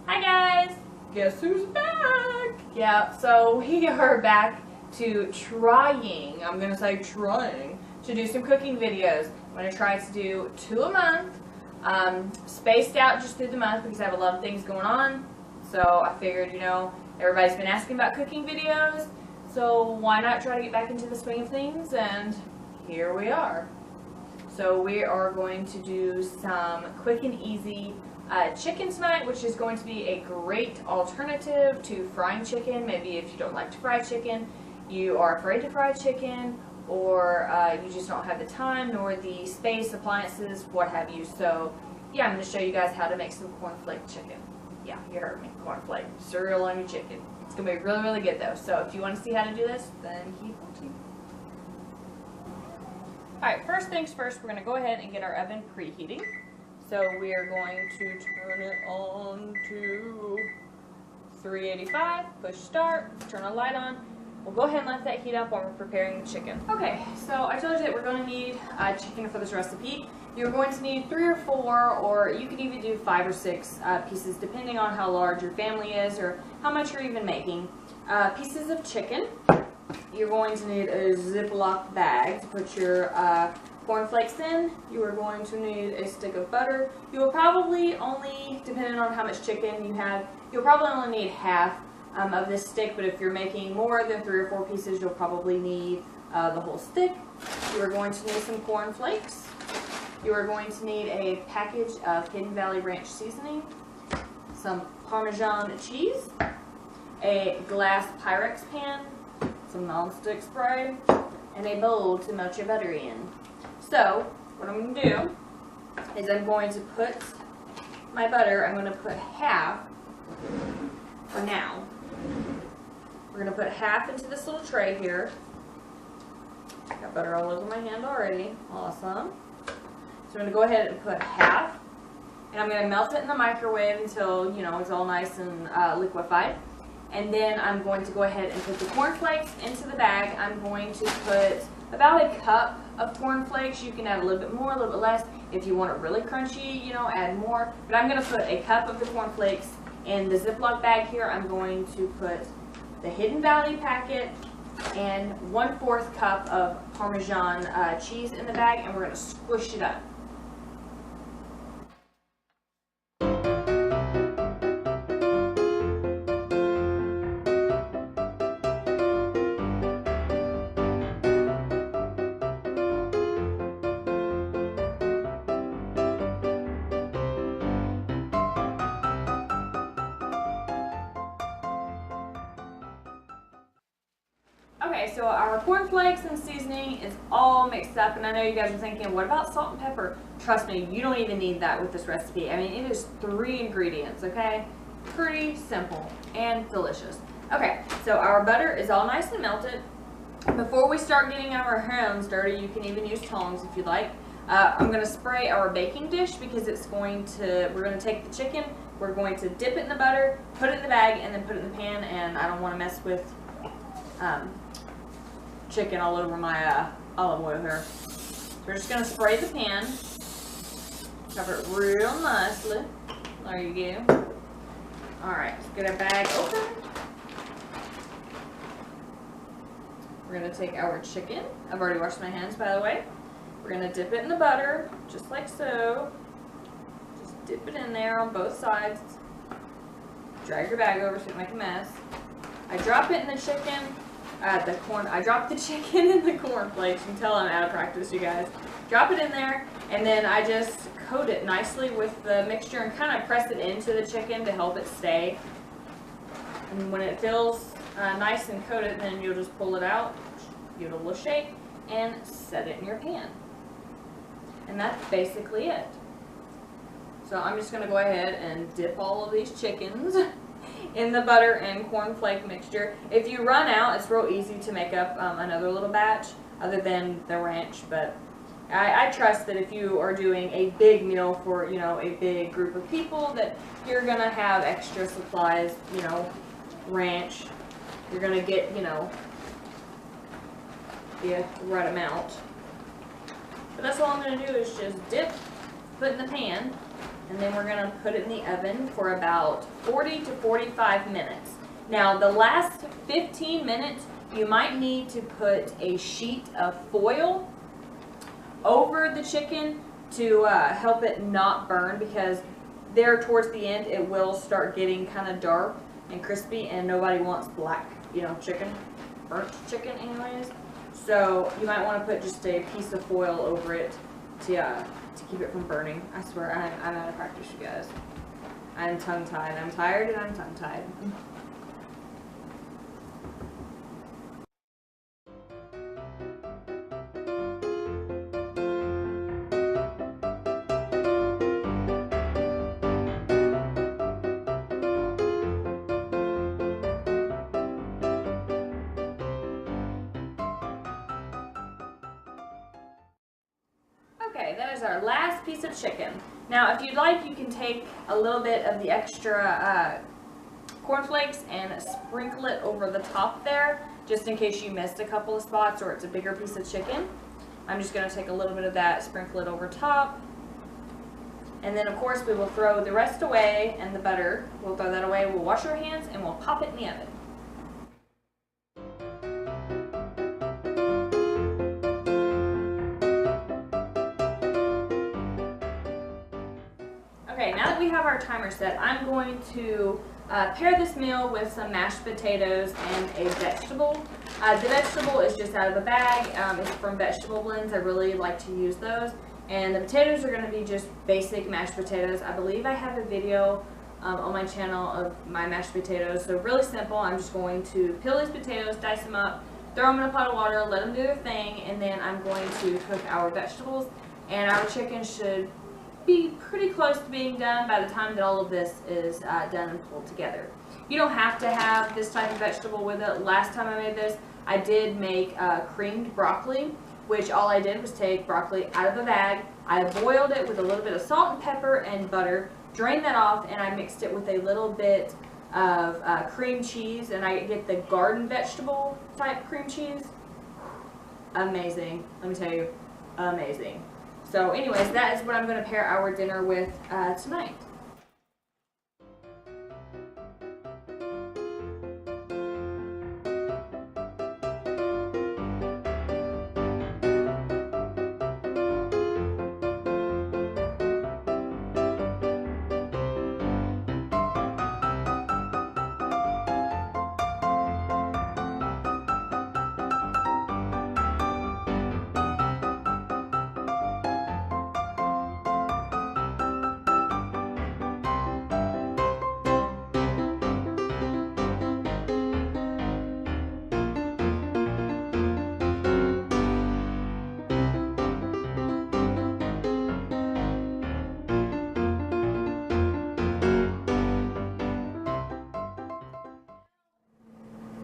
Hi guys! Guess who's back? Yeah, so we are back to trying to do some cooking videos. I'm going to try to do 2 a month, spaced out just through the month because I have a lot of things going on. So I figured, everybody's been asking about cooking videos, so why not try to get back into the swing of things, and here we are. So we are going to do some quick and easy chicken tonight, which is going to be a great alternative to frying chicken. Maybe if you don't like to fry chicken, you are afraid to fry chicken, or you just don't have the time nor the space, appliances, what have you. So yeah, I'm going to show you guys how to make some cornflake chicken. Yeah, you heard me, cornflake cereal on your chicken. It's going to be really, really good though. So if you want to see how to do this, then keep watching. Alright, first things first, we're going to go ahead and get our oven preheating. So we are going to turn it on to 385, push start, turn the light on. We'll go ahead and let that heat up while we're preparing the chicken. Okay, so I told you that we're going to need chicken for this recipe. You're going to need 3 or 4, or you could even do 5 or 6 pieces, depending on how large your family is or how much you're even making. Pieces of chicken. You're going to need a Ziploc bag to put your cornflakes in. You are going to need a stick of butter. You will probably only, depending on how much chicken you have, you'll probably only need half of this stick, but if you're making more than 3 or 4 pieces, you'll probably need the whole stick. You are going to need some cornflakes. You are going to need a package of Hidden Valley Ranch seasoning, some Parmesan cheese, a glass Pyrex pan, some non-stick spray, and a bowl to melt your butter in. So, what I'm going to do is I'm going to put my butter, I'm going to put half, for now, we're going to put half into this little tray here. Got butter all over my hand already. Awesome. So I'm going to go ahead and put half, and I'm going to melt it in the microwave until, it's all nice and liquefied. And then I'm going to go ahead and put the cornflakes into the bag. I'm going to put about a cup of cornflakes. You can add a little bit more, a little bit less. If you want it really crunchy, add more. But I'm going to put a cup of the cornflakes in the Ziploc bag here. I'm going to put the Hidden Valley packet and 1/4 cup of Parmesan cheese in the bag, and we're going to squish it up. Okay, so our cornflakes and seasoning is all mixed up, and I know you guys are thinking, what about salt and pepper? Trust me, you don't even need that with this recipe. I mean, it is 3 ingredients, okay? Pretty simple and delicious. Okay, so our butter is all nice and melted. Before we start getting our hands dirty, you can even use tongs if you'd like. I'm going to spray our baking dish because we're going to take the chicken, we're going to dip it in the butter, put it in the bag, and then put it in the pan, and I don't want to mess with chicken all over my olive oil here. So we're just going to spray the pan, cover it real nicely. There you go. Alright, let's get our bag open. We're going to take our chicken. I've already washed my hands, by the way. We're going to dip it in the butter, just like so. Just dip it in there on both sides. Drag your bag over so you don't make a mess. I drop it in the chicken. I dropped the chicken in the cornflakes. You can tell I'm out of practice, you guys. Drop it in there, and then I just coat it nicely with the mixture and kind of press it into the chicken to help it stay. And when it feels nice and coated, then you'll just pull it out, give it a little shake, and set it in your pan. And that's basically it. So I'm just going to go ahead and dip all of these chickens in the butter and cornflake mixture. If you run out, it's real easy to make up another little batch other than the ranch, but I trust that if you are doing a big meal for, you know, a big group of people, that you're going to have extra supplies, you know, ranch. You're going to get, you know, the right amount. But that's all I'm going to do is just dip, put in the pan, and then we're going to put it in the oven for about 40 to 45 minutes. Now, the last 15 minutes, you might need to put a sheet of foil over the chicken to help it not burn, because there towards the end it will start getting kind of dark and crispy, and nobody wants black, you know, chicken, burnt chicken anyways. So you might want to put just a piece of foil over it to keep it from burning. I swear, I'm out of practice, you guys. I'm tongue-tied. I'm tired and I'm tongue-tied. Okay, that is our last piece of chicken. Now, if you'd like, you can take a little bit of the extra cornflakes and sprinkle it over the top there, just in case you missed a couple of spots or it's a bigger piece of chicken. I'm just going to take a little bit of that, sprinkle it over top. And then, of course, we will throw the rest away, and the butter, we'll throw that away. We'll wash our hands, and we'll pop it in the oven. Okay, now that we have our timer set, I'm going to pair this meal with some mashed potatoes and a vegetable. The vegetable is just out of a bag. It's from Vegetable Blends. I really like to use those. And the potatoes are going to be just basic mashed potatoes. I believe I have a video on my channel of my mashed potatoes. So really simple. I'm just going to peel these potatoes, dice them up, throw them in a pot of water, let them do their thing, and then I'm going to cook our vegetables. And our chicken should be pretty close to being done by the time that all of this is done and pulled together. You don't have to have this type of vegetable with it. Last time I made this, I did make creamed broccoli, which all I did was take broccoli out of a bag. I boiled it with a little bit of salt and pepper and butter, drained that off, and I mixed it with a little bit of cream cheese, and I get the garden vegetable type cream cheese. Amazing. Let me tell you, amazing. So anyways, that is what I'm going to pair our dinner with tonight.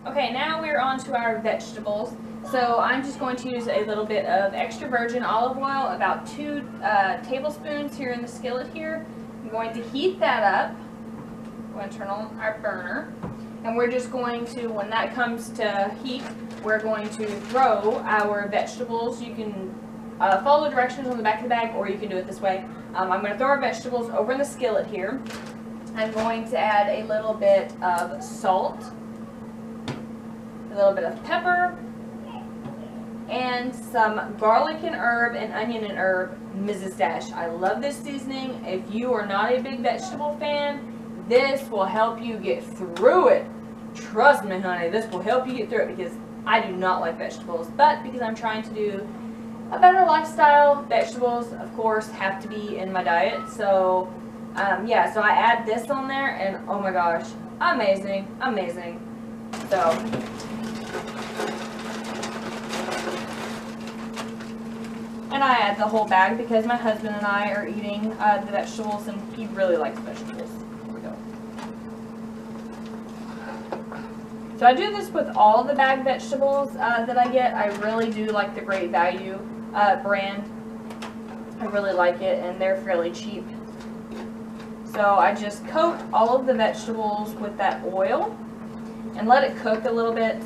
Okay, now we're on to our vegetables. So I'm just going to use a little bit of extra virgin olive oil, about 2 tablespoons here in the skillet here. I'm going to heat that up. I'm going to turn on our burner. And we're just going to, when that comes to heat, we're going to throw our vegetables. You can follow the directions on the back of the bag, or you can do it this way. I'm going to throw our vegetables over in the skillet here. I'm going to add a little bit of salt, a little bit of pepper, and some garlic and herb and onion and herb, Mrs. Dash. I love this seasoning. If you are not a big vegetable fan, this will help you get through it. Trust me, honey, this will help you get through it, because I do not like vegetables, but because I'm trying to do a better lifestyle, vegetables, of course, have to be in my diet. So, yeah, so I add this on there, and oh my gosh, amazing, amazing. So, and I add the whole bag because my husband and I are eating the vegetables, and he really likes vegetables. Here we go. So I do this with all the bagged vegetables that I get. I really do like the Great Value brand. I really like it, and they're fairly cheap. So I just coat all of the vegetables with that oil and let it cook a little bit.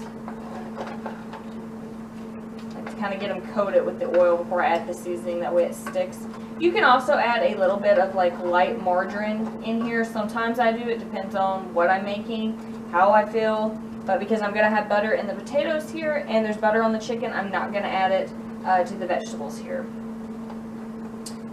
Like to kind of get them coated with the oil before I add the seasoning, that way it sticks. You can also add a little bit of like light margarine in here. Sometimes I do, it depends on what I'm making, how I feel. But because I'm going to have butter in the potatoes here and there's butter on the chicken, I'm not going to add it to the vegetables here.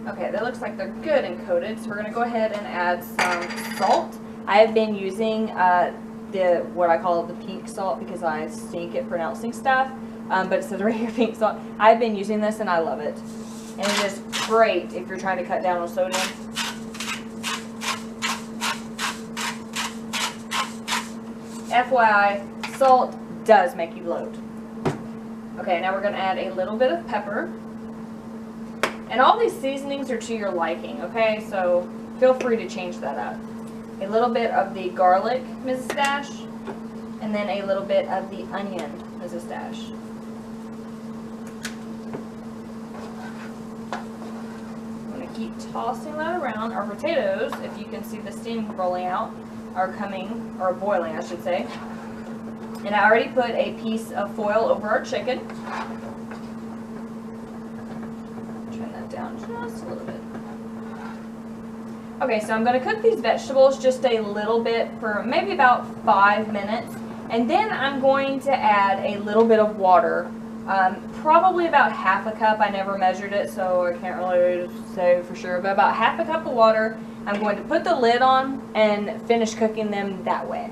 Okay, that looks like they're good and coated, so we're going to go ahead and add some salt. I have been using what I call the pink salt because I stink at pronouncing stuff, but it says right here pink salt. I've been using this and I love it. And it is great if you're trying to cut down on sodium. FYI, salt does make you bloat. Okay, now we're going to add a little bit of pepper. And all these seasonings are to your liking, okay? So feel free to change that up. A little bit of the garlic, Mrs. Dash, and then a little bit of the onion, Mrs. Dash. I'm going to keep tossing that around. Our potatoes, if you can see the steam rolling out, are coming, or boiling, I should say. And I already put a piece of foil over our chicken. Down just a little bit. Okay, so I'm going to cook these vegetables just a little bit for maybe about 5 minutes, and then I'm going to add a little bit of water, probably about half a cup. I never measured it, so I can't really say for sure, but about half a cup of water. I'm going to put the lid on and finish cooking them that way.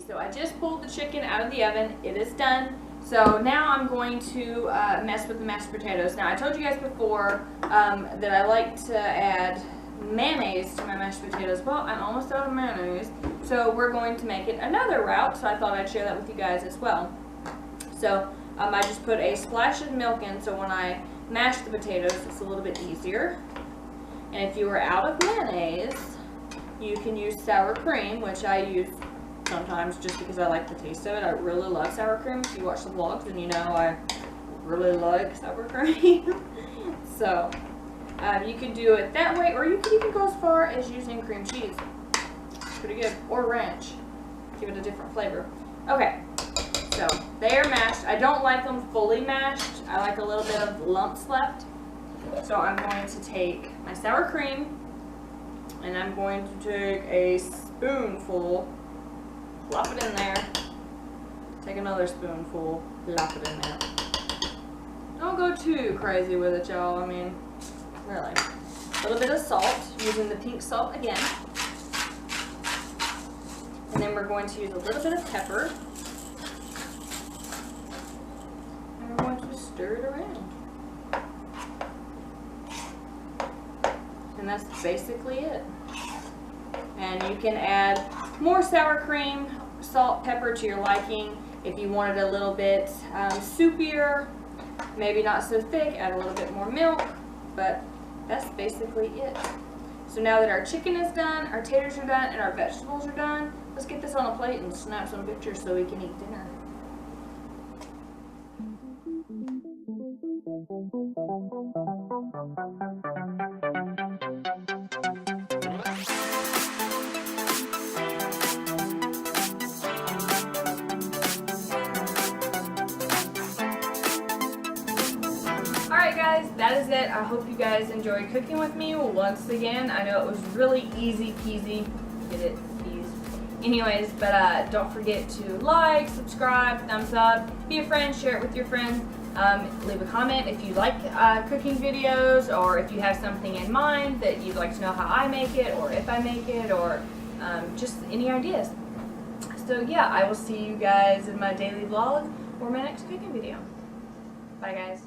So I just pulled the chicken out of the oven. It is done. So now I'm going to mess with the mashed potatoes. Now I told you guys before that I like to add mayonnaise to my mashed potatoes. Well, I'm almost out of mayonnaise, so we're going to make it another route. So I thought I'd share that with you guys as well. So I just put a splash of milk in, so when I mash the potatoes, it's a little bit easier. And if you are out of mayonnaise, you can use sour cream, which I use sometimes just because I like the taste of it. I really love sour cream. If you watch the vlogs, then you know I really like sour cream. So you could do it that way, or you could even go as far as using cream cheese. It's pretty good. Or ranch. Give it a different flavor. Okay, so they are mashed. I don't like them fully mashed. I like a little bit of lumps left. So I'm going to take my sour cream, and I'm going to take a spoonful, plop it in there. Take another spoonful, plop it in there. Don't go too crazy with it, y'all. I mean, really. A little bit of salt, using the pink salt again. And then we're going to use a little bit of pepper. And we're going to stir it around. And that's basically it. And you can add more sour cream, salt, pepper to your liking. If you want it a little bit soupier, maybe not so thick, add a little bit more milk, but that's basically it. So now that our chicken is done, our taters are done, and our vegetables are done, let's get this on a plate and snap some pictures so we can eat dinner. Alright guys, that is it. I hope you guys enjoyed cooking with me once again. I know it was really easy peasy. Get it? Peas. Anyways, but don't forget to like, subscribe, thumbs up, be a friend, share it with your friends. Leave a comment if you like cooking videos, or if you have something in mind that you'd like to know how I make it, or if I make it, or just any ideas. So yeah, I will see you guys in my daily vlog or my next cooking video. Bye guys.